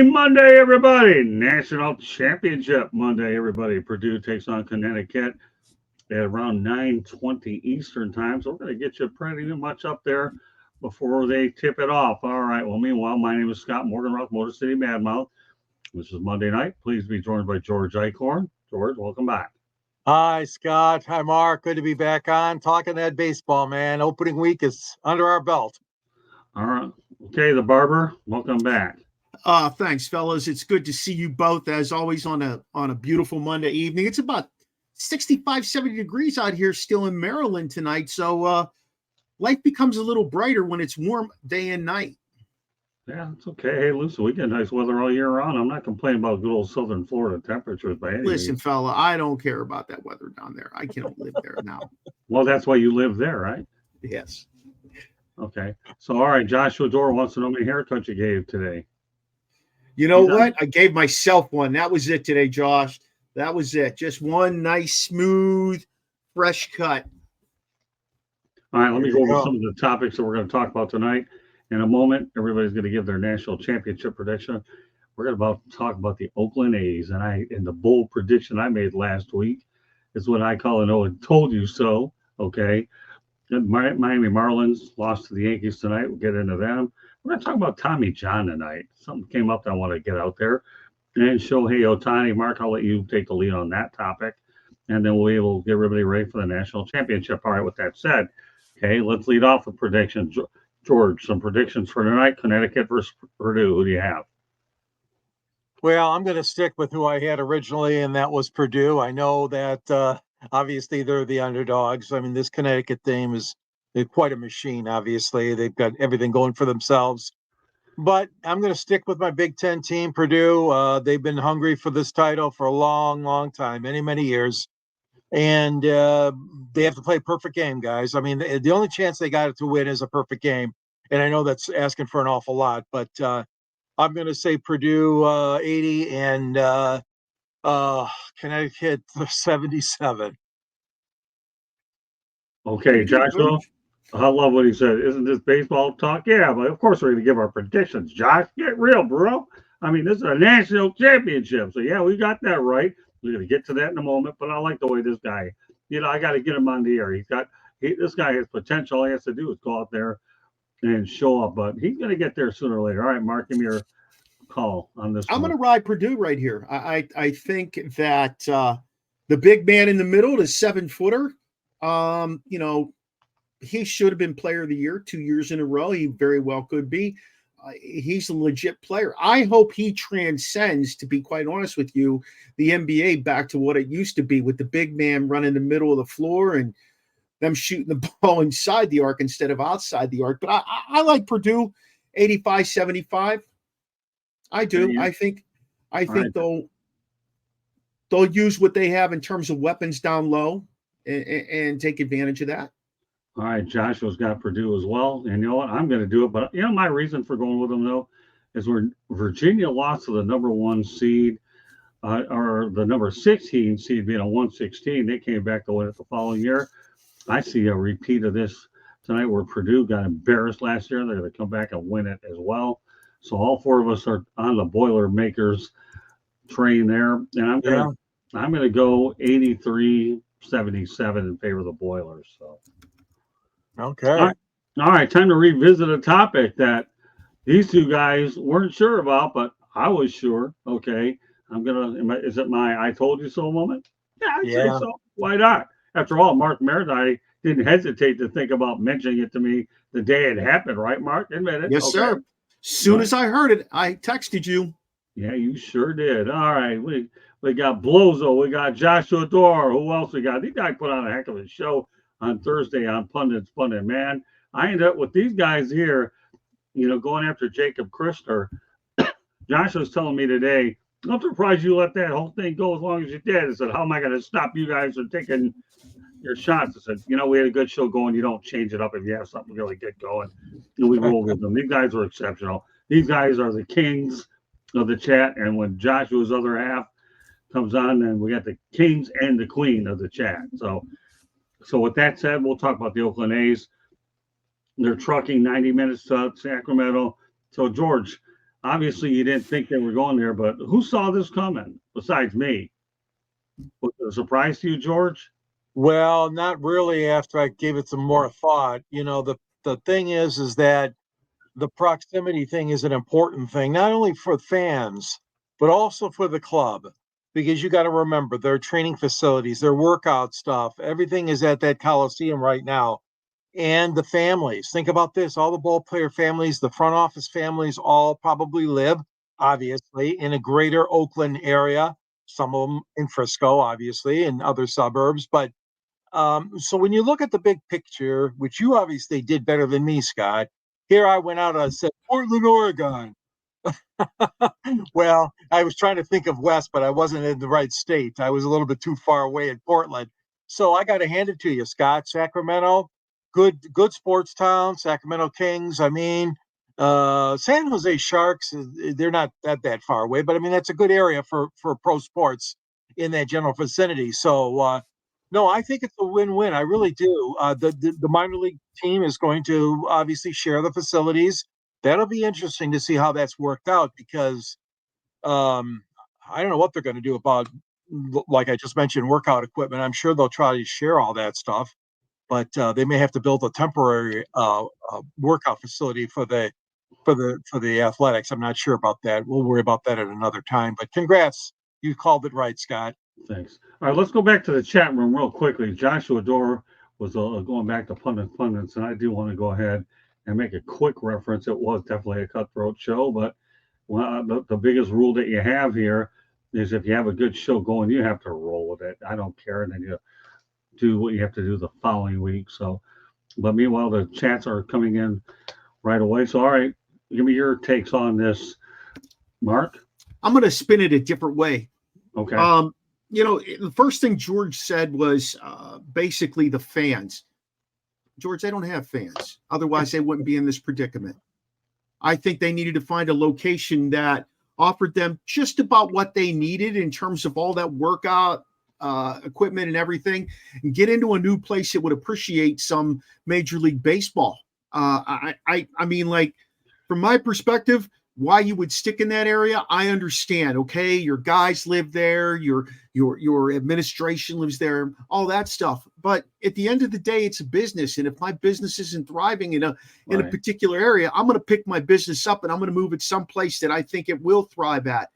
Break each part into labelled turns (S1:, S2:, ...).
S1: Happy Monday, everybody. National Championship Monday, everybody. Purdue takes on Connecticut at around 9:20 Eastern time. So we're going to get you pretty much up there before they tip it off. All right. Well, meanwhile, my name is Scott Morganroth, Motor City Madmouth. This is Monday night. Please be joined by George Eichhorn. George, welcome back.
S2: Hi, Scott. Hi, Mark. Good to be back on talking that baseball, man. Opening week is under our belt.
S1: All right. Okay, the barber, welcome back.
S3: Thanks, fellas. It's good to see you both, as always, on a beautiful Monday evening. It's about 65, 70 degrees out here still in Maryland tonight, so life becomes a little brighter when it's warm day and night.
S1: Yeah, it's okay. Hey, listen, we get nice weather all year round. I'm not complaining about good old southern Florida temperatures by any
S3: Listen,
S1: means.
S3: fella, I don't care about that weather down there. I can't live there now.
S1: Well, that's why you live there, right?
S3: Yes.
S1: Okay. So, all right, Joshua Dorr wants to know how many haircuts you gave today.
S3: You know what? I gave myself one. That was it today, Josh. That was it. Just one nice, smooth, fresh cut.
S1: All right, let me go over some of the topics that we're going to talk about tonight. In a moment, everybody's going to give their national championship prediction. We're going to talk about the Oakland A's, and the bold prediction I made last week is what I call an told you so. Okay, the Miami Marlins lost to the Yankees tonight. We'll get into them. We're going to talk about Tommy John tonight. Something came up that I want to get out there. And Shohei Ohtani. Mark, I'll let you take the lead on that topic. And then we'll be able to get everybody ready for the national championship. All right, with that said, okay, let's lead off with predictions. George, some predictions for tonight. Connecticut versus Purdue. Who do you have?
S2: Well, I'm going to stick with who I had originally, and that was Purdue. I know that obviously they're the underdogs. I mean, this Connecticut team they're quite a machine, obviously. They've got everything going for themselves. But I'm going to stick with my Big Ten team, Purdue. They've been hungry for this title for a long, long time, many, many years. And they have to play a perfect game, guys. I mean, the only chance they got to win is a perfect game. And I know that's asking for an awful lot, but I'm going to say Purdue 80 and Connecticut 77.
S1: Okay, Joshua, I love what he said. Isn't this baseball talk? Yeah, but of course we're going to give our predictions. Josh, get real, bro. I mean, this is a national championship. So, yeah, we got that right. We're going to get to that in a moment, but I like the way this guy, I got to get him on the air. This guy has potential. All he has to do is go out there and show up, but he's going to get there sooner or later. All right, Mark, give me your call on this.
S3: I'm going to ride Purdue right here. I think that the big man in the middle, the 7-footer, he should have been player of the year 2 years in a row. He very well could be. He's a legit player. I hope he transcends, to be quite honest with you, the NBA back to what it used to be with the big man running the middle of the floor and them shooting the ball inside the arc instead of outside the arc. But I like Purdue 85-75. I do. Yeah. I think right. they'll use what they have in terms of weapons down low and take advantage of that.
S1: All right, Joshua's got Purdue as well. And you know what? I'm going to do it. But, my reason for going with them, though, is when Virginia lost to the number 1 seed or the number 16 seed being a 116, they came back to win it the following year. I see a repeat of this tonight where Purdue got embarrassed last year. They're going to come back and win it as well. So all 4 of us are on the Boilermakers train there. And I'm going to go 83-77 in favor of the Boilers. So.
S2: Okay.
S1: All right. Time to revisit a topic that these two guys weren't sure about, but I was sure. Okay. Is it my I told you so moment? Yeah, I'd say so. Why not? After all, Mark Meredith didn't hesitate to think about mentioning it to me the day it happened, right, Mark? Admit it.
S3: Yes, sir. Soon as I heard it, I texted you.
S1: Yeah, you sure did. All right. We got Blozo. We got Joshua Dorr. Who else we got? These guys put on a heck of a show on Thursday on Pundits Pundit, man. I ended up with these guys here, going after Jacob Christer. Josh was telling me today, I'm surprised you let that whole thing go as long as you did. I said, how am I going to stop you guys from taking your shots? I said, we had a good show going. You don't change it up if you have something really good going. And we roll with them. These guys are exceptional. These guys are the kings of the chat. And when Joshua's other half comes on, then we got the kings and the queen of the chat. So with that said, we'll talk about the Oakland A's. They're trucking 90 minutes to Sacramento. So, George, obviously you didn't think they were going there, but who saw this coming besides me? Was it a surprise to you, George?
S2: Well, not really after I gave it some more thought. The thing is that the proximity thing is an important thing, not only for fans, but also for the club. Because you got to remember their training facilities, their workout stuff, everything is at that Coliseum right now. And the families. Think about this. All the ball player families, the front office families all probably live, obviously, in a greater Oakland area. Some of them in Frisco, obviously, and other suburbs. But so when you look at the big picture, which you obviously did better than me, Scott, here I went out and said, Portland, Oregon. Well, I was trying to think of West, but I wasn't in the right state. I was a little bit too far away in Portland. So I got to hand it to you, Scott. Sacramento, good sports town. Sacramento Kings. I mean, San Jose Sharks. They're not that far away, but I mean that's a good area for pro sports in that general vicinity. So no, I think it's a win-win. I really do. The minor league team is going to obviously share the facilities. That'll be interesting to see how that's worked out because I don't know what they're going to do about, like I just mentioned, workout equipment. I'm sure they'll try to share all that stuff, but they may have to build a temporary workout facility for the athletics. I'm not sure about that. We'll worry about that at another time. But congrats, you called it right, Scott.
S1: Thanks. All right, let's go back to the chat room real quickly. Joshua Dorr was going back to pundits, and I do want to go ahead and make a quick reference. It was definitely a cutthroat show, but the biggest rule that you have here is if you have a good show going, you have to roll with it. I don't care, and then you do what you have to do the following week. So, but meanwhile, the chats are coming in right away. So, all right, give me your takes on this, Mark.
S3: I'm going to spin it a different way.
S1: Okay.
S3: The first thing George said was basically the fans. George, they don't have fans. Otherwise, they wouldn't be in this predicament. I think they needed to find a location that offered them just about what they needed in terms of all that workout equipment and everything, and get into a new place that would appreciate some Major League Baseball. I mean, like, from my perspective, why you would stick in that area, I understand. Okay, your guys live there, your administration lives there, all that stuff. But at the end of the day, it's a business, and if my business isn't thriving in a particular area, I'm going to pick my business up and I'm going to move it someplace that I think it will thrive at.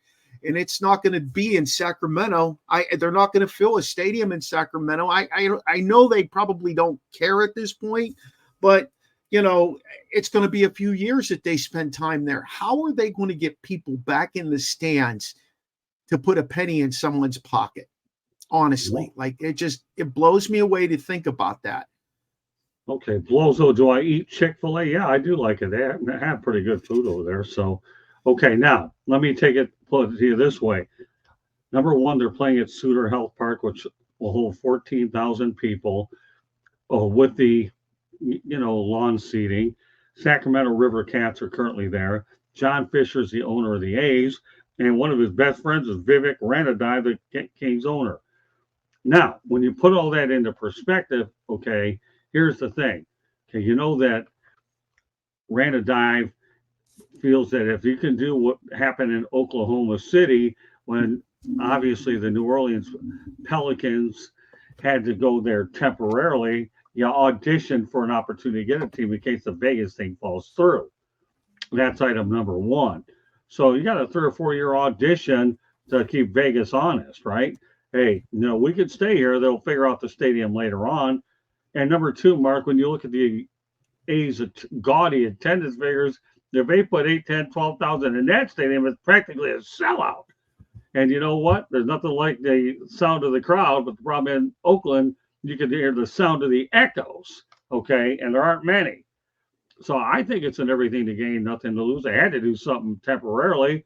S3: And it's not going to be in Sacramento. They're not going to fill a stadium in Sacramento. I know they probably don't care at this point, but it's going to be a few years that they spend time there. How are they going to get people back in the stands to put a penny in someone's pocket? Honestly, like it blows me away to think about that.
S1: Okay, Blozo, do I eat Chick-fil-A? Yeah, I do like it. They have pretty good food over there. So, okay, now let me put it to you this way. Number one, they're playing at Sutterhealthpark, which will hold 14,000 people with the lawn seating. Sacramento River Cats are currently there. John Fisher is the owner of the A's, and one of his best friends is Vivekranadive, the Kings owner. Now, when you put all that into perspective, okay, here's the thing. Okay, you know that Ranadive feels that if you can do what happened in Oklahoma City, when obviously the New Orleans Pelicans had to go there temporarily, you audition for an opportunity to get a team in case the Vegas thing falls through. That's item number one. So you got a 3 or 4 year audition to keep Vegas honest, right? Hey, we could stay here. They'll figure out the stadium later on. And number two, Mark, when you look at the A's gaudy attendance figures, if they put 8, 10, 12,000 in that stadium, it's practically a sellout. And you know what? There's nothing like the sound of the crowd, but the problem in Oakland, you can hear the sound of the echoes, okay? And there aren't many. So I think it's in everything to gain, nothing to lose. They had to do something temporarily.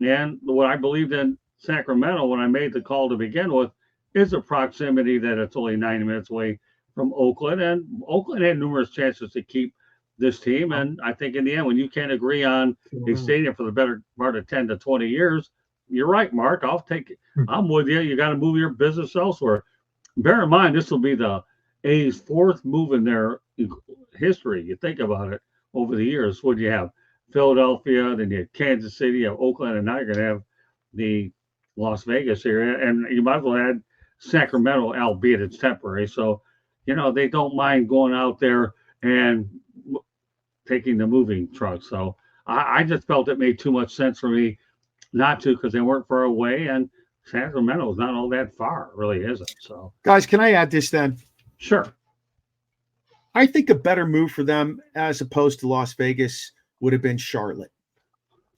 S1: And what I believed in Sacramento when I made the call to begin with is the proximity that it's only 90 minutes away from Oakland. And Oakland had numerous chances to keep this team. And I think in the end, when you can't agree on a stadium for the better part of 10 to 20 years, you're right, Mark. I'll take it. I'm with you. You got to move your business elsewhere. Bear in mind, this will be the A's fourth move in their history. You think about it over the years. What do you have? Philadelphia, then you have Kansas City, you have Oakland, and now you're going to have the Las Vegas area. And you might as well add Sacramento, albeit it's temporary. So, they don't mind going out there and taking the moving truck. So I just felt it made too much sense for me not to, because they weren't far away, and Sacramento is not all that far. It really isn't. So,
S3: guys, can I add this then?
S1: Sure.
S3: I think a better move for them as opposed to Las Vegas would have been Charlotte.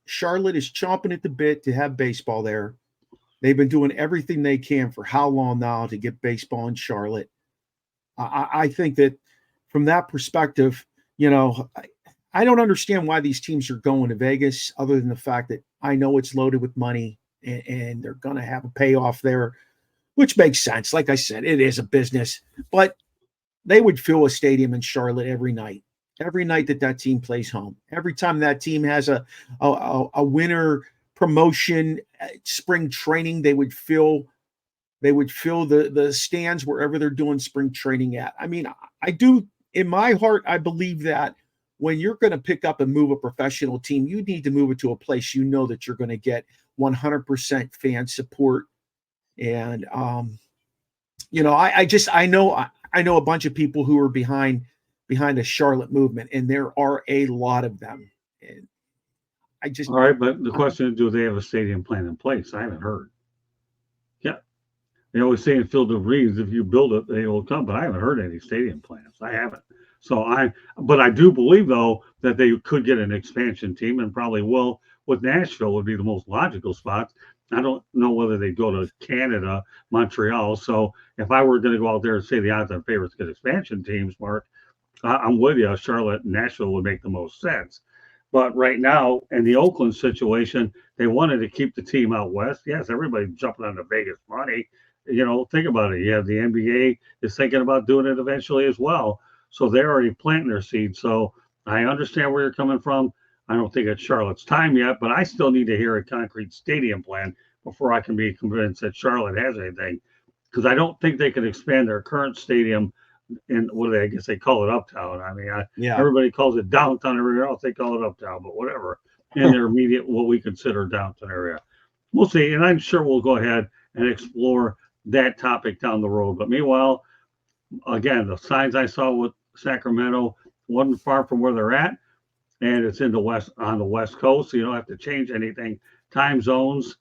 S3: Charlotte is chomping at the bit to have baseball there. They've been doing everything they can for how long now to get baseball in Charlotte. I think that from that perspective, I don't understand why these teams are going to Vegas, other than the fact that I know it's loaded with money and they're going to have a payoff there, which makes sense. Like I said, it is a business, but they would fill a stadium in Charlotte every night that team plays home. Every time that team has a winter promotion, spring training, they would fill the stands wherever they're doing spring training at. I mean, I do, in my heart, I believe that when you're going to pick up and move a professional team, you need to move it to a place that you're going to get 100% fan support. And I know a bunch of people who are behind the Charlotte movement, and there are a lot of them. And
S1: all right, but the question is, do they have a stadium plan in place? I haven't heard. Yeah, they always say in Field of Dreams, if you build it, they will come. But I haven't heard any stadium plans. I haven't. So but I do believe though that they could get an expansion team, and probably will. With Nashville would be the most logical spot. I don't know whether they go to Canada, Montreal. So if I were going to go out there and say the odds-on favorites get expansion teams, Mark, I'm with you. Charlotte and Nashville would make the most sense. But right now, in the Oakland situation, they wanted to keep the team out west. Yes, everybody's jumping on the Vegas money. Think about it. You have the NBA is thinking about doing it eventually as well. So they're already planting their seeds. So I understand where you're coming from. I don't think it's Charlotte's time yet, but I still need to hear a concrete stadium plan before I can be convinced that Charlotte has anything. Because I don't think they can expand their current stadium in I guess they call it Uptown. I mean, everybody calls it downtown. Everywhere else they call it Uptown, but whatever. In their immediate, what we consider downtown area. We'll see. And I'm sure we'll go ahead and explore that topic down the road. But meanwhile, again, the signs I saw with Sacramento wasn't far from where they're at, and it's on the west coast, so you don't have to change anything, time zones,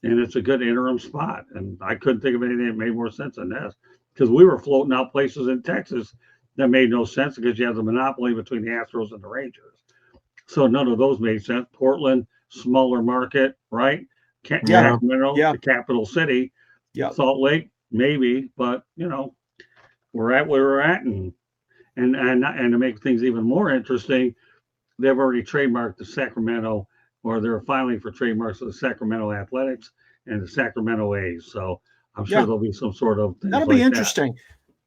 S1: and it's a good interim spot. And I couldn't think of anything that made more sense than this, because we were floating out places in Texas that made no sense because you have the monopoly between the Astros and the Rangers. So none of those made sense. Portland, smaller market, right? Sacramento, the capital city. Salt Lake, maybe, but we're at where we're at, and to make things even more interesting, they've already trademarked the Sacramento, or they're filing for trademarks of the Sacramento Athletics and the Sacramento A's. So I'm sure there'll be some sort of things.
S3: That'll be interesting.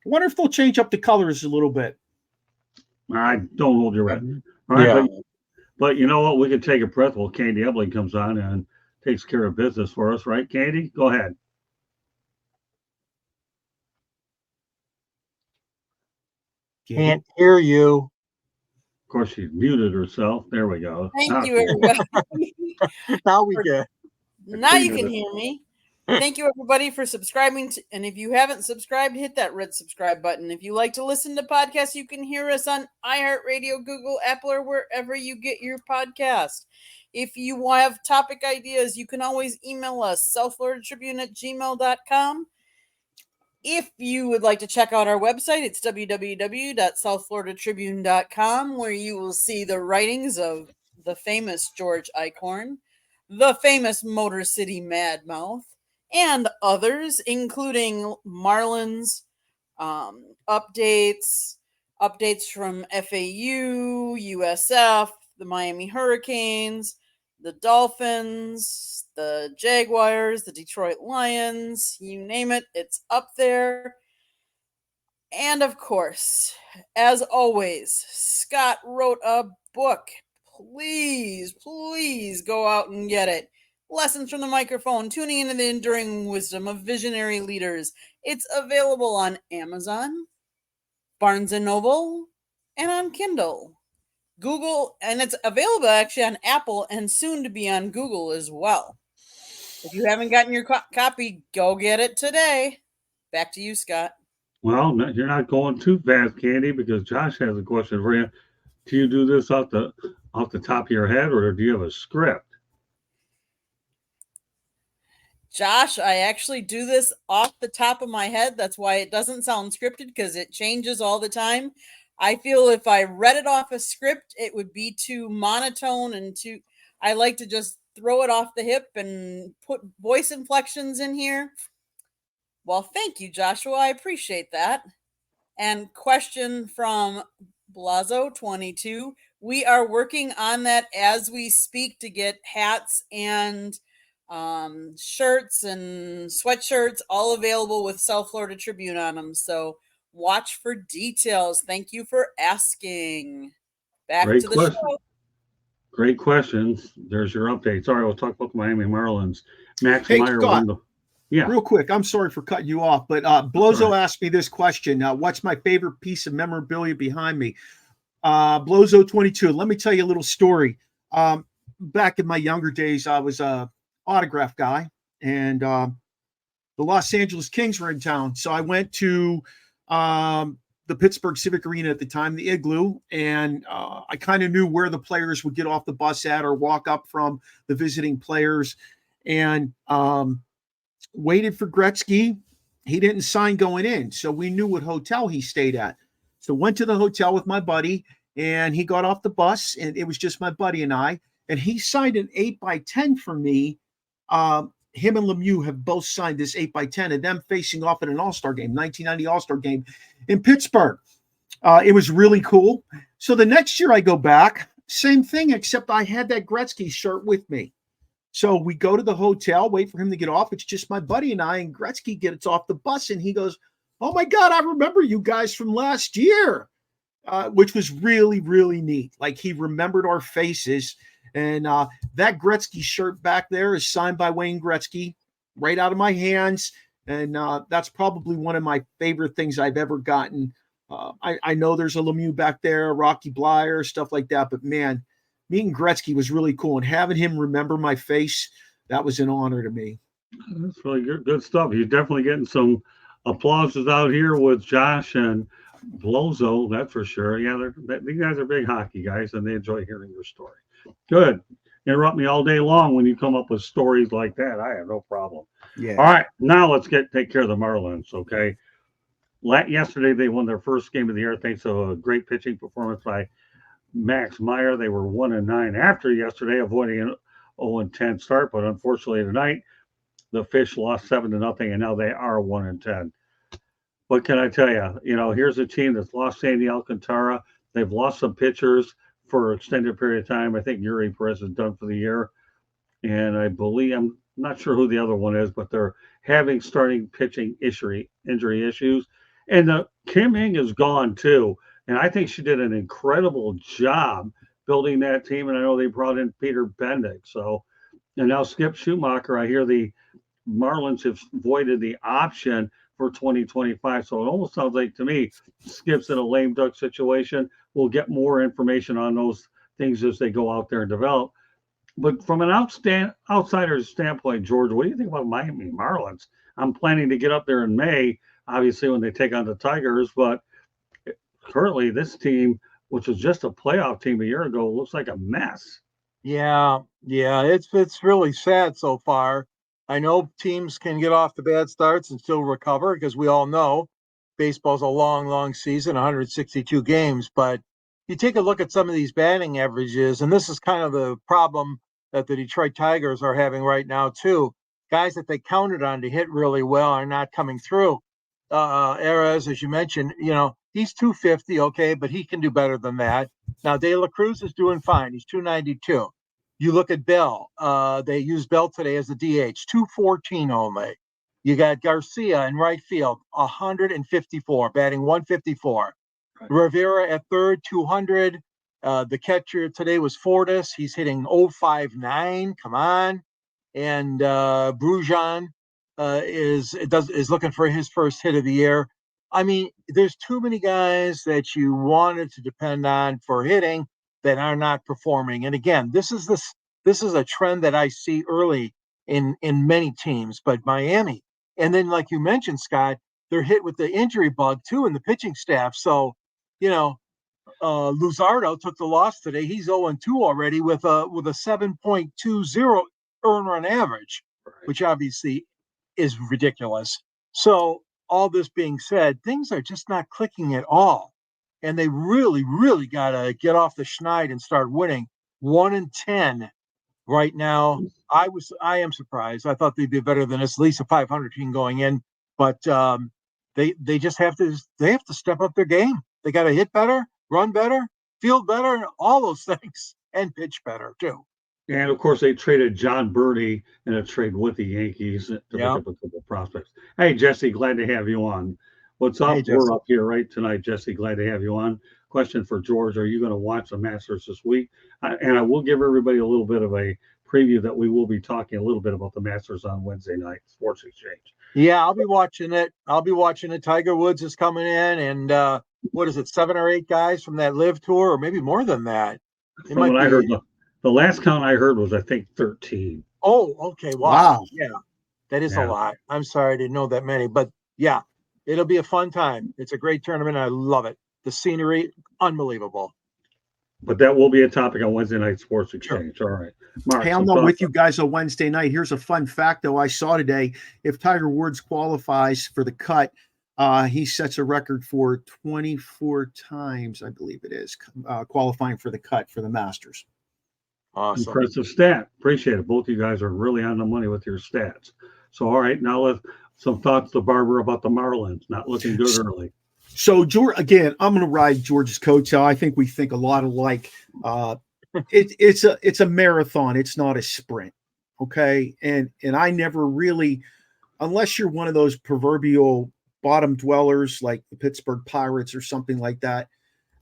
S3: I wonder if they'll change up the colors a little bit.
S1: I don't hold your breath. All right, but you know what? We can take a breath while Candy Ebling comes on and takes care of business for us, right, Candy? Go ahead.
S2: Can't hear you.
S1: Of course, she muted herself. There we go.
S4: Thank you, everybody.
S2: Now we get.
S4: Now you can hear me. Thank you, everybody, for subscribing. And if you haven't subscribed, hit that red subscribe button. If you like to listen to podcasts, you can hear us on iHeartRadio, Google, Apple, or wherever you get your podcast. If you have topic ideas, you can always email us, southfloridatribune@gmail.com. If you would like to check out our website, it's www.southfloridatribune.com, where you will see the writings of the famous George Eichhorn, the famous Motor City Madmouth, and others, including Marlins, updates from FAU, USF, the Miami Hurricanes, the Dolphins, the Jaguars, the Detroit Lions, you name it, it's up there. And of course, as always, Scott wrote a book. Please go out and get it. Lessons from the Microphone, tuning into the enduring wisdom of visionary leaders. It's available on Amazon, Barnes & Noble, and on Kindle. Google, and it's available actually on Apple and soon to be on Google as well. If you haven't gotten your copy, go get it today. Back to you, Scott.
S1: Well, you're not going too fast, Candy, because Josh has a question for you. Do you do this off the top of your head, or do you have a script?
S4: Josh, I actually do this off the top of my head. That's why it doesn't sound scripted, because it changes all the time. I feel if I read it off a script, it would be too monotone and I like to just throw it off the hip and put voice inflections in here. Well, thank you, Joshua. I appreciate that. And question from Blazo22. We are working on that as we speak to get hats and shirts and sweatshirts all available with South Florida Tribune on them. So watch for details. Thank you for asking. Back
S1: Great
S4: to the
S1: question.
S4: show.
S1: Great questions. There's your update. Sorry, we'll talk about the Miami Marlins. Max
S3: Hey,
S1: Meyer
S3: Scott.
S1: won the. Yeah.
S3: Real quick, I'm sorry for cutting you off, but Blozo asked me this question. What's my favorite piece of memorabilia behind me? Blozo22, let me tell you a little story. Back in my younger days, I was a autograph guy, and the Los Angeles Kings were in town. So I went to the Pittsburgh Civic Arena at the time, the Igloo, and I kind of knew where the players would get off the bus at or walk up from, the visiting players, and waited for Gretzky. He didn't sign going in, so we knew what hotel he stayed at. So went to the hotel with my buddy, and he got off the bus, and it was just my buddy and I, and he signed an 8x10 for me. Him and Lemieux have both signed this 8x10 of them facing off in an All-Star game, 1990 All-Star game in Pittsburgh. It was really cool. So the next year I go back, same thing, except I had that Gretzky shirt with me. So we go to the hotel, wait for him to get off. It's just my buddy and I, and Gretzky gets off the bus, and he goes, "Oh my God, I remember you guys from last year," which was really, really neat. Like, he remembered our faces. And that Gretzky shirt back there is signed by Wayne Gretzky, right out of my hands. And that's probably one of my favorite things I've ever gotten. I know there's a Lemieux back there, Rocky Blyer, stuff like that. But man, meeting Gretzky was really cool. And having him remember my face, that was an honor to me.
S1: That's really good stuff. You're definitely getting some applauses out here with Josh and Blozo, that's for sure. Yeah, these guys are big hockey guys, and they enjoy hearing your story. Good. Interrupt me all day long when you come up with stories like that. I have no problem.
S3: Yeah.
S1: All right, now let's take care of the Marlins, okay? Yesterday, they won their first game of the year thanks to a great pitching performance by Max Meyer. They were 1-9 after yesterday, avoiding an 0-10 start, but unfortunately tonight, the Fish lost 7-0, and now they are 1-10. What can I tell you? You know, here's a team that's lost Sandy Alcantara. They've lost some pitchers for an extended period of time. I think Yuri Perez is done for the year. And I believe, I'm not sure who the other one is, but they're having starting pitching injury issues. And the Kimng is gone too. And I think she did an incredible job building that team. And I know they brought in peterbendit. So, and now Skip Schumacher, I hear the Marlins have voided the option for 2025. So it almost sounds like to me, Skip's in a lame duck situation. We'll get more information on those things as they go out there and develop. But from an outsider's standpoint, George, what do you think about Miami Marlins? I'm planning to get up there in May, obviously, when they take on the Tigers. But currently, this team, which was just a playoff team a year ago, looks like a mess.
S2: Yeah, it's really sad so far. I know teams can get off the bad starts and still recover, because we all know baseball's a long, long season, 162 games. But you take a look at some of these batting averages, and this is kind of the problem that the Detroit Tigers are having right now too. Guys that they counted on to hit really well are not coming through. Erez, as you mentioned, you know, he's 250, okay, but he can do better than that. Now, De La Cruz is doing fine. He's 292. You look at Bell. They used Bell today as the DH, 214 only. You got Garcia in right field, 154, batting 154. Right. Rivera at third, 200. The catcher today was Fortis. He's hitting 059. Come on. And Brujan is looking for his first hit of the year. I mean, there's too many guys that you wanted to depend on for hitting, that are not performing. And again, this is a trend that I see early in many teams, but Miami. And then, like you mentioned, Scott, they're hit with the injury bug too in the pitching staff. So, Luzardo took the loss today. He's 0-2 already with a 7.20 earned run average, which obviously is ridiculous. So all this being said, things are just not clicking at all. And they really, really got to get off the schneid and start winning. 1-10 right now. I am surprised. I thought they'd be better than this, at least a 500 team going in. But they just have to step up their game. They got to hit better, run better, field better, all those things, and pitch better too.
S1: And of course, they traded John Birdie in a trade with the Yankees to pick up a couple of prospects. Hey, Jesse, glad to have you on. What's up?
S2: Hey,
S1: we're up here right tonight, Jesse. Glad to have you on. Question for George: are you going to watch the Masters this week? And I will give everybody a little bit of a preview that we will be talking a little bit about the Masters on Wednesday night, Sports Exchange.
S2: Yeah, I'll be watching it. Tiger Woods is coming in, and what is it, 7 or 8 guys from that Live Tour, or maybe more than that?
S1: From what I heard, the last count I heard was, I think, 13.
S2: Oh, okay.
S3: Wow.
S2: Yeah, that is a lot. I'm sorry I didn't know that many, but yeah, it'll be a fun time. It's a great tournament. I love it. The scenery, unbelievable.
S1: But that will be a topic on Wednesday night Sports Exchange. Sure. All right. Mark,
S3: hey, I'm not with you guys on Wednesday night. Here's a fun fact, though, I saw today. If Tiger Woods qualifies for the cut, he sets a record for 24 times, I believe it is, qualifying for the cut for the Masters.
S2: Awesome.
S1: Impressive stat. Appreciate it. Both of you guys are really on the money with your stats. So, all right, now let's some thoughts to Barbara about the Marlins. Not looking good early.
S3: So, George, again, I'm going to ride George's coattail. I think we think a lot alike. It's a marathon. It's not a sprint. Okay. And I never really, unless you're one of those proverbial bottom dwellers like the Pittsburgh Pirates or something like that,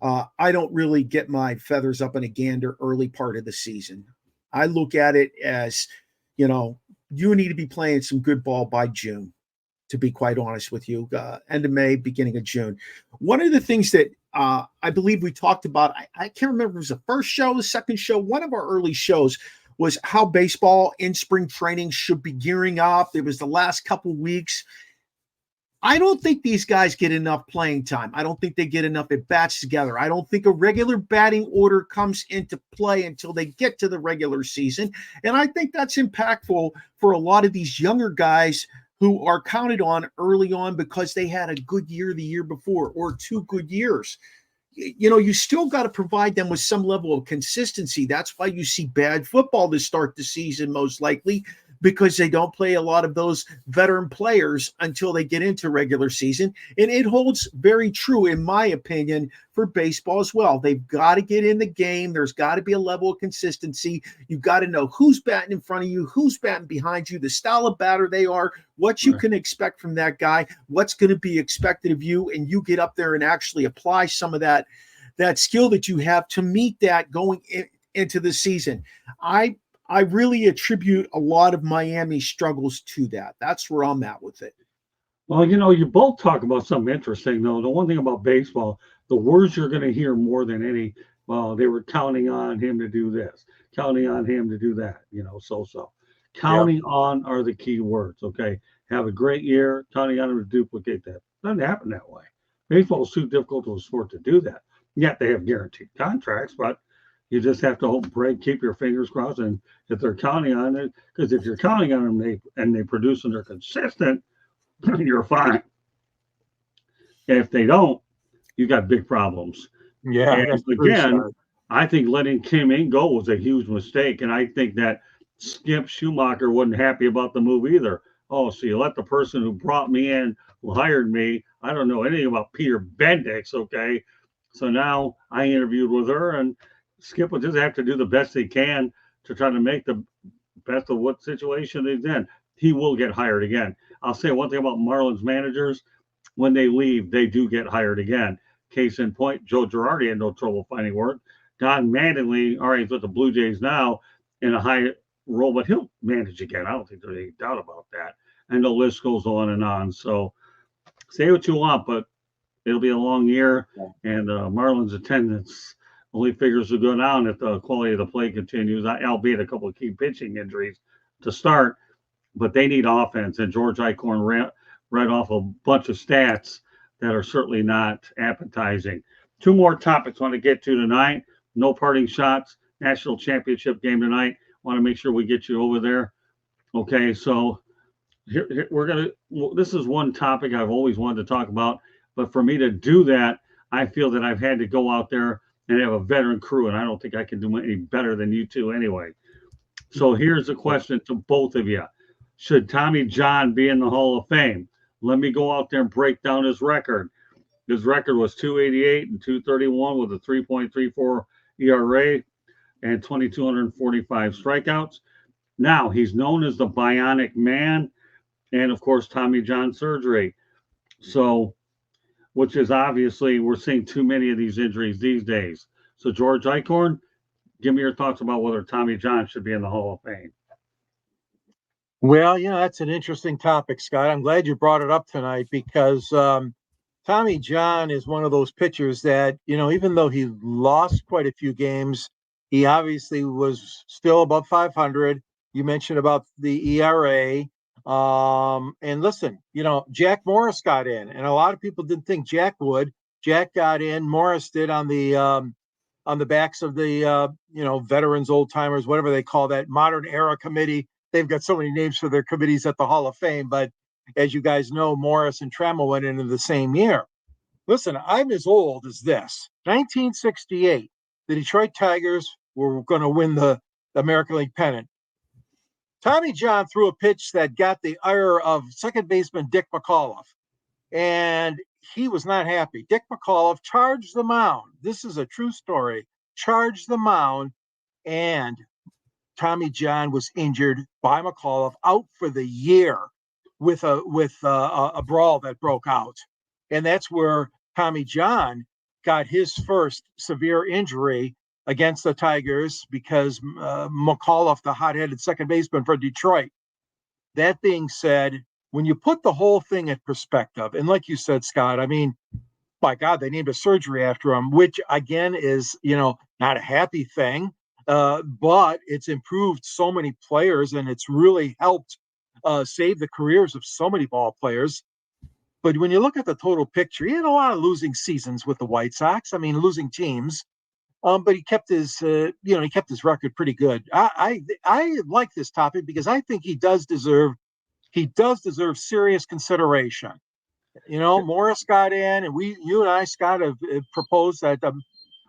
S3: I don't really get my feathers up in a gander early part of the season. I look at it as, you need to be playing some good ball by June, to be quite honest with you, end of May, beginning of June. One of the things that I believe we talked about, I can't remember if it was the first show, the second show, one of our early shows, was how baseball in spring training should be gearing up. It was the last couple weeks. I don't think these guys get enough playing time. I don't think they get enough at bats together. I don't think a regular batting order comes into play until they get to the regular season. And I think that's impactful for a lot of these younger guys who are counted on early on because they had a good year the year before or 2 good years. You still got to provide them with some level of consistency. That's why you see bad football to start the season, most likely, because they don't play a lot of those veteran players until they get into regular season. And it holds very true, in my opinion, for baseball as well. They've got to get in the game. There's got to be a level of consistency. You've got to know who's batting in front of you, who's batting behind you, the style of batter they are, what you can expect from that guy, what's going to be expected of you, and you get up there and actually apply some of that skill that you have to meet that going into the season. I really attribute a lot of Miami's struggles to that. That's where I'm at with it.
S1: Well, you both talk about something interesting, though. The one thing about baseball, the words you're going to hear more than any, well, they were counting on him to do this, counting on him to do that, so. Counting on are the key words, okay? Have a great year, counting on him to duplicate that. Doesn't happen that way. Baseball is too difficult to a sport to do that. Yet they have guaranteed contracts, but you just have to hope, pray, keep your fingers crossed. And if they're counting on it, because if you're counting on them and they produce and they're consistent, you're fine. If they don't, you've got big problems.
S2: Yeah.
S1: And again, I think letting Kimng go was a huge mistake. And I think that Skip Schumacher wasn't happy about the move either. Oh, so you let the person who brought me in, who hired me, I don't know anything about peterbendit, okay? So now I interviewed with her, and Skip will just have to do the best he can to try to make the best of what situation he's in. He will get hired again. I'll say one thing about Marlins managers. When they leave, they do get hired again. Case in point, Joe Girardi had no trouble finding work. Don Mattingly, all right, he's with the Blue Jays now in a high role, but he'll manage again. I don't think there's any doubt about that. And the list goes on and on. So say what you want, but it'll be a long year, and Marlins attendance only figures to go down if the quality of the play continues, albeit a couple of key pitching injuries to start. But they need offense, and George Eichhorn read off a bunch of stats that are certainly not appetizing. Two more topics I want to get to tonight. No parting shots. National championship game tonight. Want to make sure we get you over there. Okay, so here we're gonna. This is one topic I've always wanted to talk about, but for me to do that, I feel that I've had to go out there and have a veteran crew, and I don't think I can do any better than you two anyway. So here's a question to both of you: should Tommy John be in the Hall of Fame? Let me go out there and break down his record. His record was 288 and 231 with a 3.34 ERA and 2,245 strikeouts. Now, he's known as the Bionic Man and, of course, Tommy John surgery. So, which is obviously, we're seeing too many of these injuries these days. So, George Eichhorn, give me your thoughts about whether Tommy John should be in the Hall of Fame.
S2: Well, that's an interesting topic, Scott. I'm glad you brought it up tonight because Tommy John is one of those pitchers that, even though he lost quite a few games, he obviously was still above 500. You mentioned about the ERA. And listen, Jack Morris got in, and a lot of people didn't think Jack would. Jack got in, Morris did on the backs of the, veterans, old timers, whatever they call that modern era committee. They've got so many names for their committees at the Hall of Fame, but as you guys know, Morris and Trammell went into the same year. Listen, I'm as old as this. 1968, the Detroit Tigers were going to win the American League pennant. Tommy John threw a pitch that got the ire of second baseman Dick McAuliffe, and he was not happy. Dick McAuliffe charged the mound. This is a true story. Charged the mound, and Tommy John was injured by McAuliffe, out for the year with a brawl that broke out. And that's where Tommy John got his first severe injury against the Tigers because McAuliffe, the hot-headed second baseman for Detroit. That being said, when you put the whole thing in perspective, and like you said, Scott, I mean, by God, they named a surgery after him, which again is, not a happy thing. But it's improved so many players, and it's really helped save the careers of so many ball players. But when you look at the total picture, he had a lot of losing seasons with the White Sox. I mean, losing teams. But he kept his, he kept his record pretty good. I like this topic because I think he does deserve serious consideration. Morris got in, and you and I, Scott, have proposed that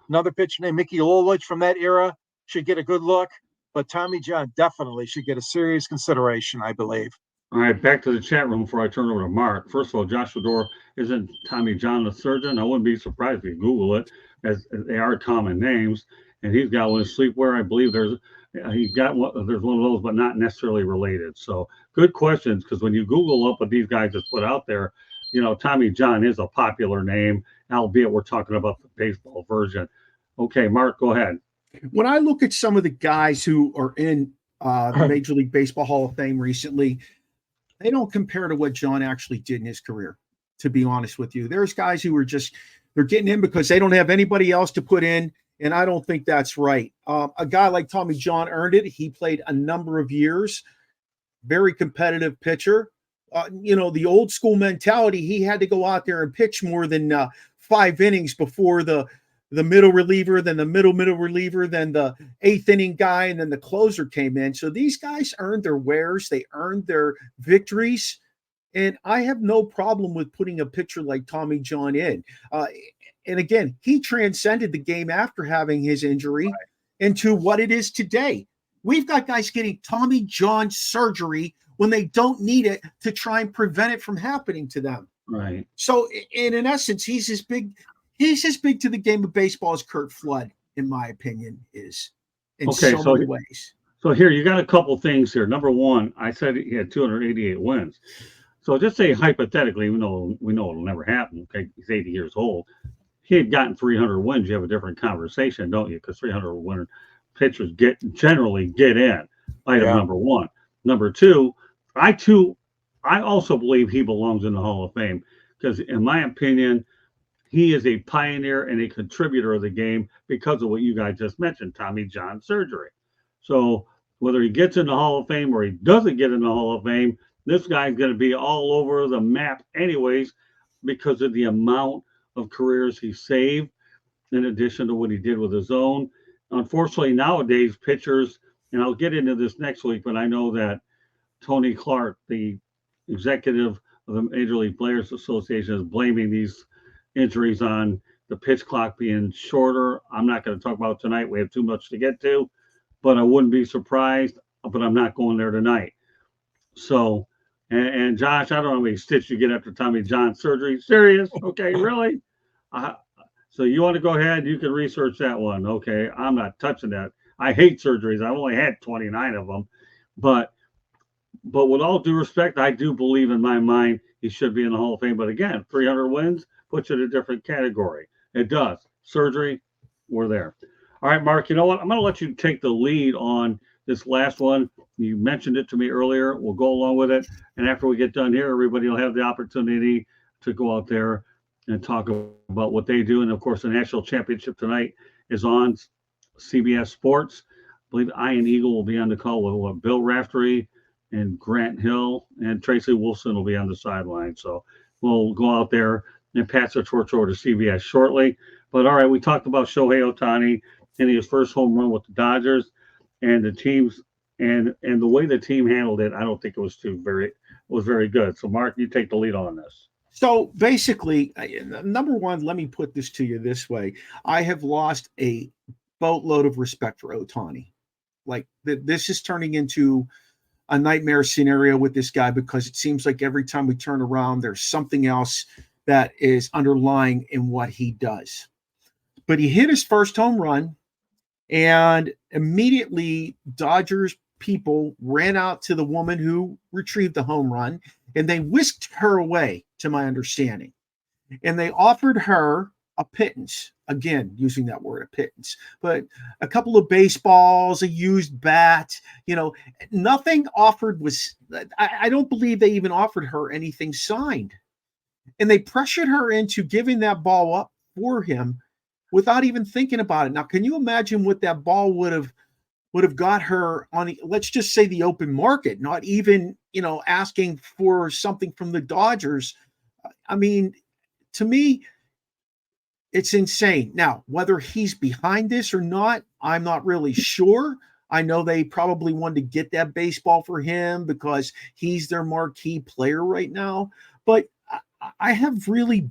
S2: another pitcher named Mickey Lolich from that era should get a good look, but Tommy John definitely should get a serious consideration, I believe.
S1: All right, back to the chat room before I turn over to Mark. First of all, Joshua Dorr, isn't Tommy John a surgeon? I wouldn't be surprised if you Google it, as they are common names. And he's got one sleepwear. I believe there's one of those, but not necessarily related. So good questions, because when you Google up what these guys just put out there, Tommy John is a popular name, albeit we're talking about the baseball version. Okay, Mark, go ahead.
S3: When I look at some of the guys who are in the Major League Baseball Hall of Fame recently, they don't compare to what John actually did in his career, to be honest with you. There's guys who are they're getting in because they don't have anybody else to put in, and I don't think that's right. A guy like Tommy John earned it. He played a number of years, very competitive pitcher. The old school mentality, he had to go out there and pitch more than 5 innings before the middle reliever, then the middle reliever, then the 8th inning guy, and then the closer came in. So these guys earned their wares. They earned their victories. And I have no problem with putting a pitcher like Tommy John in. And again, he transcended the game after having his injury into what it is today. We've got guys getting Tommy John surgery when they don't need it to try and prevent it from happening to them.
S1: Right.
S3: So in essence, he's as big to the game of baseball as Curt Flood, in my opinion, is in so many ways. So
S1: here, you got a couple things here. Number one, I said he had 288 wins. So just say hypothetically, even though we know it'll never happen, okay, he's 80 years old, he had gotten 300 wins, you have a different conversation, don't you? Because 300 win pitchers generally get in. Item number one. Number two, I also believe he belongs in the Hall of Fame because, in my opinion, he is a pioneer and a contributor of the game because of what you guys just mentioned, Tommy John surgery. So whether he gets in the Hall of Fame or he doesn't get in the Hall of Fame, this guy's going to be all over the map anyways because of the amount of careers he saved in addition to what he did with his own. Unfortunately, nowadays, pitchers, and I'll get into this next week, but I know that Tony Clark, the executive of the Major League Players Association, is blaming these injuries on the pitch clock being shorter. I'm not going to talk about it tonight. We have too much to get to, but I wouldn't be surprised, but I'm not going there tonight. So, and Josh, I don't know how many stitches you get after Tommy John surgery. Serious? Okay, really? So you want to go ahead? You can research that one. Okay, I'm not touching that. I hate surgeries. I've only had 29 of them, but with all due respect, I do believe in my mind he should be in the Hall of Fame. But again, 300 wins puts it in a different category. It does. Surgery, we're there. All right, Mark, you know what? I'm going to let you take the lead on this last one. You mentioned it to me earlier. We'll go along with it. And after we get done here, everybody will have the opportunity to go out there and talk about what they do. And of course, the national championship tonight is on CBS Sports. I believe Ian Eagle will be on the call with Bill Raftery and Grant Hill, and Tracy Wolfson will be on the sideline. So we'll go out there and pass the torch over to CBS shortly. But all right, we talked about Shohei Ohtani and his first home run with the Dodgers and the teams and the way the team handled it. I don't think it was very good. So Mark, you take the lead on this.
S3: So basically, number one, let me put this to you this way. I have lost a boatload of respect for Ohtani. Like this is turning into a nightmare scenario with this guy because it seems like every time we turn around, there's something else that is underlying in what he does. But he hit his first home run, and immediately Dodgers people ran out to the woman who retrieved the home run, and they whisked her away, to my understanding. And they offered her a pittance, again, using that word, a pittance, but a couple of baseballs, a used bat, nothing offered was, I don't believe they even offered her anything signed. And they pressured her into giving that ball up for him without even thinking about it. Now, can you imagine what that ball would have got her on, let's just say, the open market, not even, asking for something from the Dodgers? I mean, to me, it's insane. Now, whether he's behind this or not, I'm not really sure. I know they probably wanted to get that baseball for him because he's their marquee player right now. But I have really,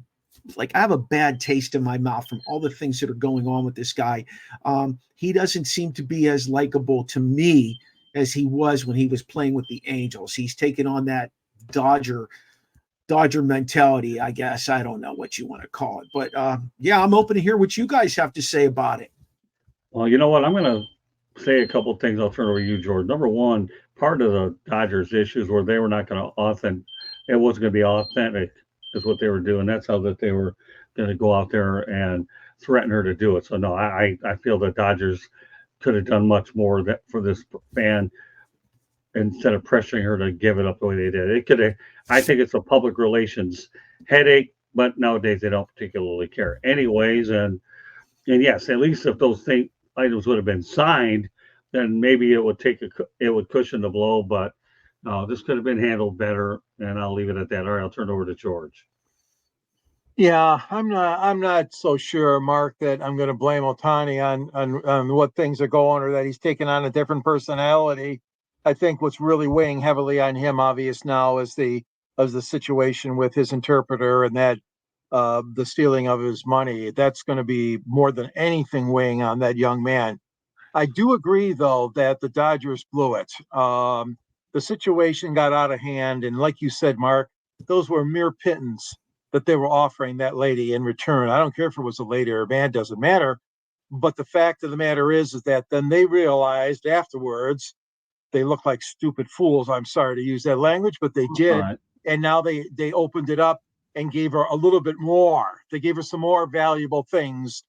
S3: I have a bad taste in my mouth from all the things that are going on with this guy. He doesn't seem to be as likable to me as he was when he was playing with the Angels. He's taken on that Dodger mentality, I guess. I don't know what you want to call it. But yeah, I'm open to hear what you guys have to say about it.
S1: Well, you know what? I'm going to say a couple of things. I'll turn over to you, George. Number one, part of the Dodgers' issues were they were not going to it wasn't going to be authentic is what they were doing. That's how that they were going to go out there and threaten her to do it. So no, I feel the Dodgers could have done much more for this fan instead of pressuring her to give it up the way they did. It could have. I think it's a public relations headache, but nowadays they don't particularly care, anyways. And yes, at least if those items would have been signed, then maybe it would cushion the blow. But no, this could have been handled better, and I'll leave it at that. All right, I'll turn it over to George.
S2: Yeah, I'm not so sure, Mark, that I'm going to blame Ohtani on what things are going or that he's taken on a different personality. I think what's really weighing heavily on him, obvious now, is the situation with his interpreter and that the stealing of his money. That's going to be more than anything weighing on that young man. I do agree, though, that the Dodgers blew it. The situation got out of hand, and like you said, Mark, those were mere pittance that they were offering that lady in return. I don't care if it was a lady or a man, doesn't matter. But the fact of the matter is that then they realized afterwards they looked like stupid fools. I'm sorry to use that language, but they did. Right. And now they opened it up and gave her a little bit more. They gave her some more valuable things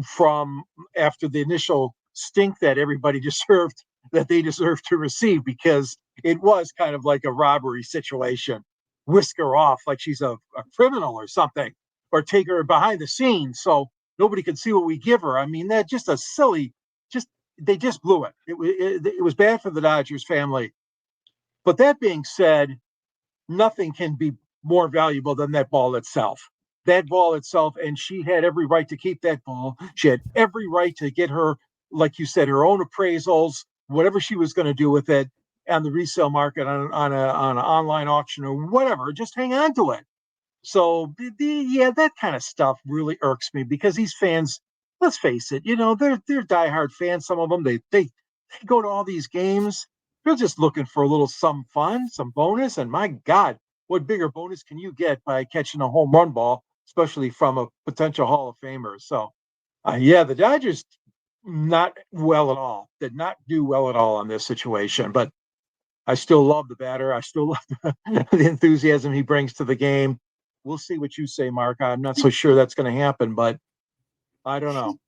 S2: from after the initial stink that everybody deserved, that they deserved to receive, because it was kind of like a robbery situation. Whisk her off like she's a criminal or something. or take her behind the scenes so nobody could see what we give her. I mean, that just a silly, they just blew it. It was bad for the Dodgers family. But that being said, nothing can be more valuable than that ball itself. That ball itself, and she had every right to keep that ball. She had every right to get her, like you said, her own appraisals, whatever she was going to do with it on the resale market, on an online auction or whatever. Just hang on to it. So that kind of stuff really irks me because these fans, let's face it, they're diehard fans. Some of them they go to all these games. They're just looking for a little some fun, some bonus. And my God, what bigger bonus can you get by catching a home run ball, especially from a potential Hall of Famer? So, the Dodgers not well at all. Did not do well at all in this situation. But I still love the batter. I still love the enthusiasm he brings to the game. We'll see what you say, Mark. I'm not so sure that's going to happen, but I don't know.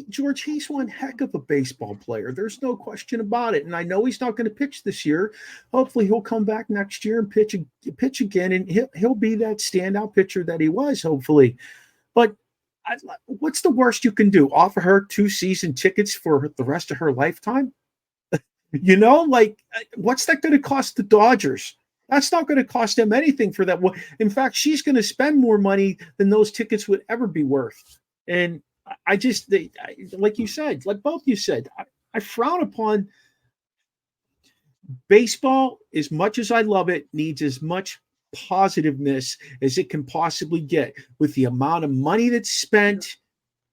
S3: George, he's one heck of a baseball player. There's no question about it. And I know he's not going to pitch this year. Hopefully he'll come back next year and pitch again, and he'll be that standout pitcher that he was, hopefully. But what's the worst you can do? Offer her 2 season tickets for the rest of her lifetime? What's that going to cost the Dodgers? That's not going to cost them anything for that. In fact, she's going to spend more money than those tickets would ever be worth. And like you said, like both you said, I frown upon baseball. As much as I love it, needs as much positiveness as it can possibly get with the amount of money that's spent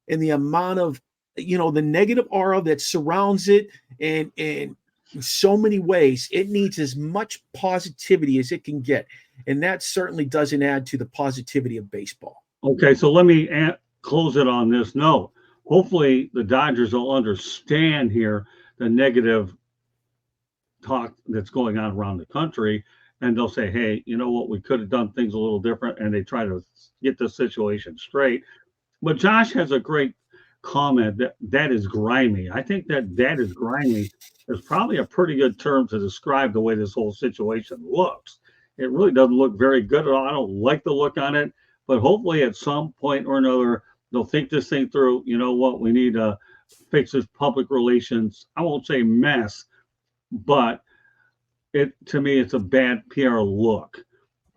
S3: and the amount of, the negative aura that surrounds it. And in so many ways, it needs as much positivity as it can get. And that certainly doesn't add to the positivity of baseball.
S1: Okay, so let me close it on this note. Hopefully the Dodgers will understand here the negative talk that's going on around the country, and they'll say, hey, you know what, we could have done things a little different, and they try to get the situation straight. But Josh has a great comment that is grimy. I think that is grimy is probably a pretty good term to describe the way this whole situation looks. It really doesn't look very good at all. I don't like the look on it, but hopefully at some point or another, they'll think this thing through. You know what? We need to fix this public relations. I won't say mess, but to me, it's a bad PR look,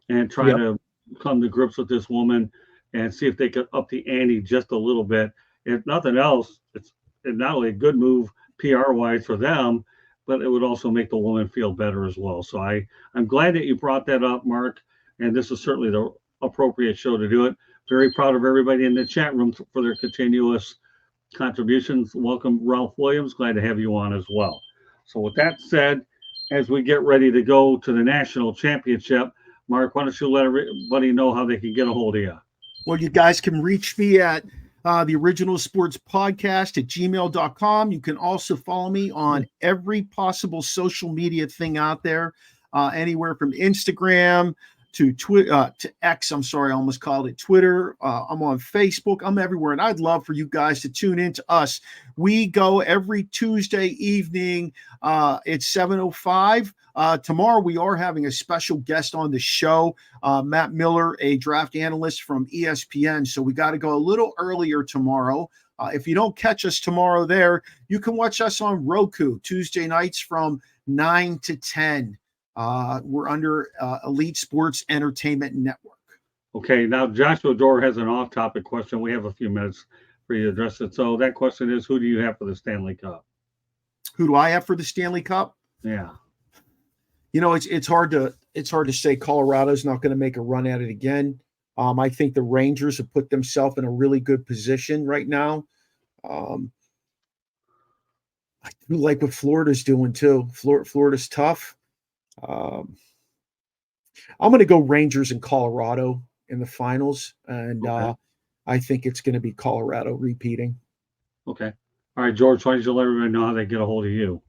S1: and try to come to grips with this woman and see if they could up the ante just a little bit. If nothing else, it's not only a good move PR-wise for them, but it would also make the woman feel better as well. So I'm glad that you brought that up, Mark, and this is certainly the appropriate show to do it. Very proud of everybody in the chat room for their continuous contributions. Welcome, Ralph Williams. Glad to have you on as well. So with that said, as we get ready to go to the national championship, Mark, why don't you let everybody know how they can get a hold of you?
S3: Well, you guys can reach me at the Original Sports Podcast at gmail.com. You can also follow me on every possible social media thing out there, anywhere from Instagram to Twitter, to X. I'm sorry, I almost called it Twitter. I'm on Facebook. I'm everywhere. And I'd love for you guys to tune in to us. We go every Tuesday evening at 7:05. Tomorrow we are having a special guest on the show, Matt Miller, a draft analyst from ESPN. So we got to go a little earlier tomorrow. If you don't catch us tomorrow there, you can watch us on Roku Tuesday nights from 9 to 10. We're under Elite Sports Entertainment Network.
S1: Okay, now Joshua Dorr has an off-topic question. We have a few minutes for you to address it. So that question is, who do you have for the Stanley Cup?
S3: Who do I have for the Stanley Cup?
S1: Yeah.
S3: It's hard to say Colorado's not going to make a run at it again. I think the Rangers have put themselves in a really good position right now. I do like what Florida's doing too. Florida's tough. I'm going to go Rangers and Colorado in the finals, and okay. I think it's going to be Colorado repeating.
S1: Okay. All right, George, why don't you let everybody know how they get a hold of you?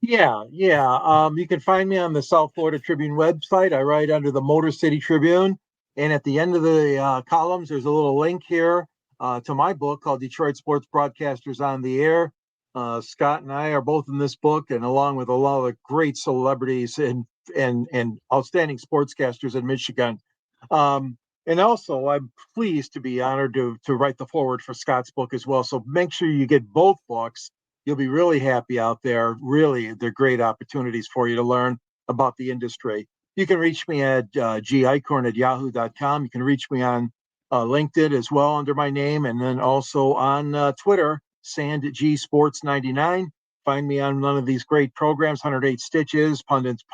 S2: Yeah. You can find me on the South Florida Tribune website. I write under the Motor City Tribune, and at the end of the columns, there's a little link here to my book called Detroit Sports Broadcasters on the Air. Scott and I are both in this book, and along with a lot of great celebrities and outstanding sportscasters in Michigan. And also, I'm pleased to be honored to write the foreword for Scott's book as well. So make sure you get both books. You'll be really happy out there. Really, they're great opportunities for you to learn about the industry. You can reach me at gicorn@yahoo.com. You can reach me on LinkedIn as well under my name, and then also on Twitter, SandGSports99. Find me on one of these great programs, 108 Stitches, Pundits,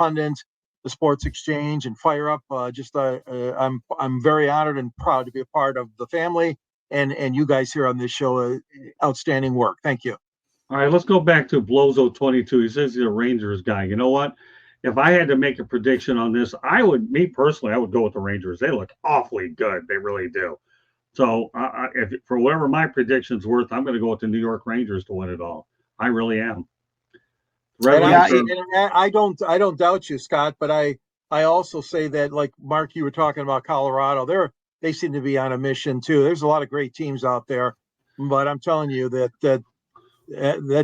S2: the Sports Exchange, and Fire Up. I'm very honored and proud to be a part of the family, and you guys here on this show. Outstanding work. Thank you.
S1: All right, let's go back to Blozo22. He says he's a Rangers guy. You know what? If I had to make a prediction on this, I would go with the Rangers. They look awfully good. They really do. So if for whatever my prediction's worth, I'm going to go with the New York Rangers to win it all. I really am.
S2: I don't doubt you, Scott, but I also say that, like Mark, you were talking about Colorado. They seem to be on a mission too. There's a lot of great teams out there, but I'm telling you that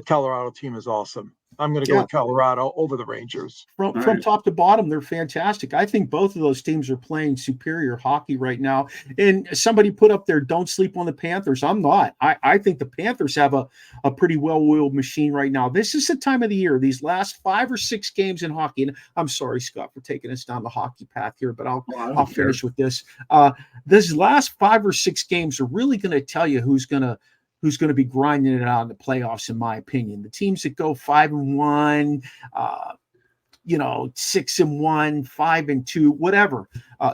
S2: Colorado team is awesome. I'm going to go with Colorado over the Rangers.
S3: From top to bottom, they're fantastic. I think both of those teams are playing superior hockey right now. And somebody put up there, don't sleep on the Panthers. I'm not. I think the Panthers have a pretty well-oiled machine right now. This is the time of the year, these last 5 or 6 games in hockey. And I'm sorry, Scott, for taking us down the hockey path here, but I'll finish with this. This last 5 or 6 games are really going to tell you who's going to be grinding it out in the playoffs, in my opinion. The teams that go 5-1, 6-1, 5-2, whatever.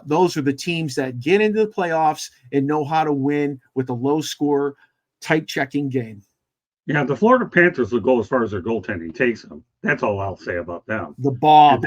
S3: Those are the teams that get into the playoffs and know how to win with a low score, tight checking game.
S1: Yeah, the Florida Panthers will go as far as their goaltending takes them. That's all I'll say about them.
S3: The Bob.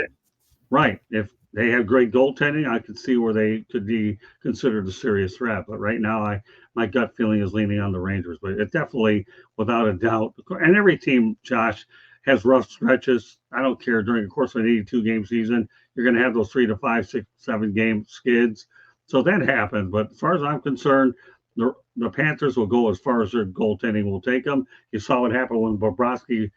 S1: If they have great goaltending, I could see where they could be considered a serious threat. But right now, my gut feeling is leaning on the Rangers. But it definitely, without a doubt, and every team, Josh, has rough stretches. I don't care. During the course of an 82-game season, you're going to have those 3 to 5, 6, 7-game skids. So that happens. But as far as I'm concerned, the Panthers will go as far as their goaltending will take them. You saw what happened when Bobrovsky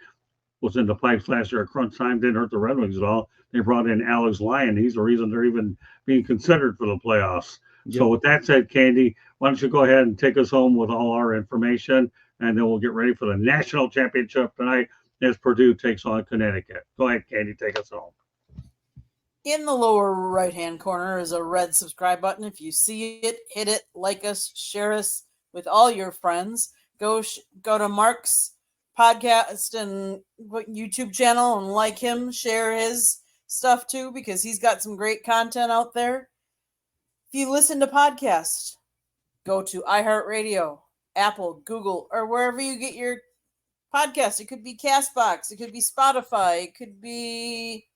S1: was in the pipes last year at crunch time. Didn't hurt the Red Wings at all. They brought in Alex Lyon. He's the reason they're even being considered for the playoffs. Yep. So with that said, Candy, why don't you go ahead and take us home with all our information, and then we'll get ready for the national championship tonight as Purdue takes on Connecticut. Go ahead, Candy, take us home.
S4: In the lower right-hand corner is a red subscribe button. If you see it, hit it, like us, share us with all your friends. Go to Mark's podcast and YouTube channel and like him, share his stuff too, because he's got some great content out there. If you listen to podcasts, go to iHeartRadio, Apple, Google, or wherever you get your podcasts. It could be Castbox, it could be Spotify, it could be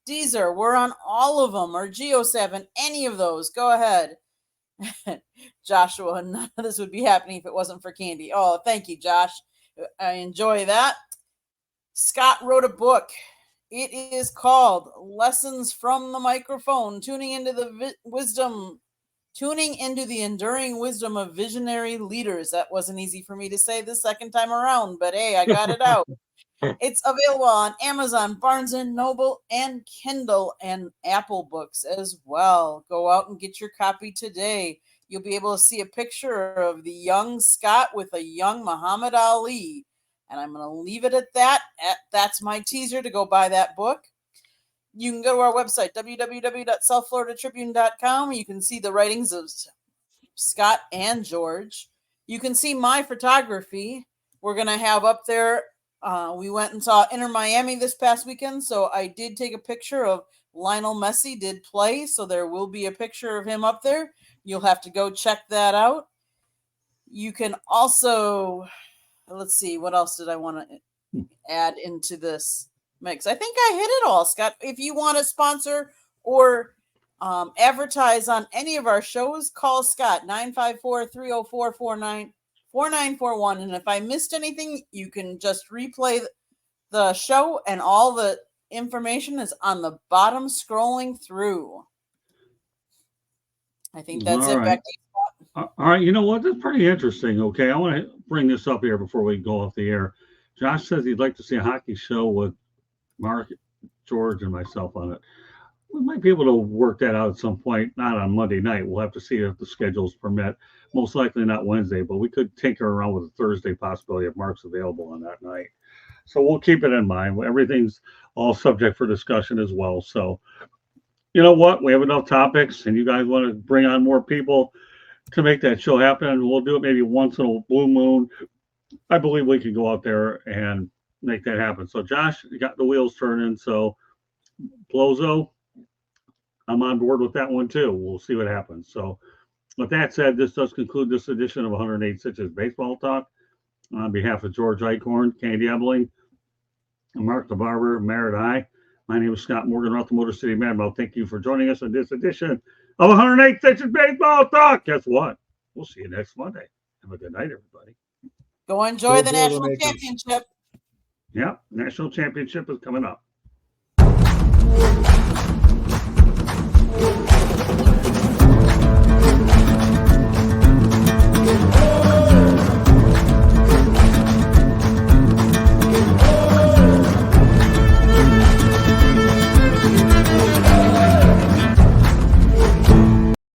S4: Deezer. We're on all of them, or Geo7, any of those. Go ahead. Joshua, none of this would be happening if it wasn't for Candy. Oh, thank you, Josh. I enjoy that. Scott wrote a book. It is called Lessons from the Microphone, tuning into the enduring wisdom of visionary leaders. That wasn't easy for me to say the second time around, but hey, I got it out. It's available on Amazon, Barnes & Noble, and Kindle, and Apple Books as well. Go out and get your copy today. You'll be able to see a picture of the young Scott with a young Muhammad Ali. And I'm going to leave it at that. That's my teaser to go buy that book. You can go to our website, www.southfloridatribune.com. You can see the writings of Scott and George. You can see my photography. We're going to have up there. We went and saw Inter Miami this past weekend, so I did take a picture of Lionel Messi did play, so there will be a picture of him up there. You'll have to go check that out. You can also, let's see, what else did I want to add into this mix? I think I hit it all, Scott. If you want to sponsor or advertise on any of our shows, call Scott, 954-304-4941. And if I missed anything, you can just replay the show, and all the information is on the bottom scrolling through. I think that's all it. Right. Back to you, Scott.
S1: All right. You know what? That's pretty interesting. Okay. I want to bring this up here before we go off the air. Josh says he'd like to see a hockey show with Mark, George, and myself on it. we might be able to work that out at some point. Not on Monday night. We'll have to see if the schedules permit. Most likely not Wednesday, but we could tinker around with a Thursday possibility if Mark's available on that night. So we'll keep it in mind. Everything's all subject for discussion as well. So, you know what? We have enough topics, and you guys want to bring on more people to make that show happen. We'll do it maybe once in a blue moon. I believe we can go out there and make that happen. So, Josh, you got the wheels turning. So, Blozo, I'm on board with that one too. We'll see what happens. So, with that said, this does conclude this edition of 108 Stitches Baseball Talk. On behalf of George Eichhorn, Candy Ebling, Mark the Barber, Merritt I, my name is Scott Morgan, Roth the Motor City Madball. Thank you for joining us in this edition of 108 Stitches Baseball Talk. Guess what? We'll see you next Monday. Have a good night, everybody.
S4: Go enjoy
S2: Go
S4: the national
S2: Boilermakers.
S4: championship.
S1: Yeah, national championship is coming up.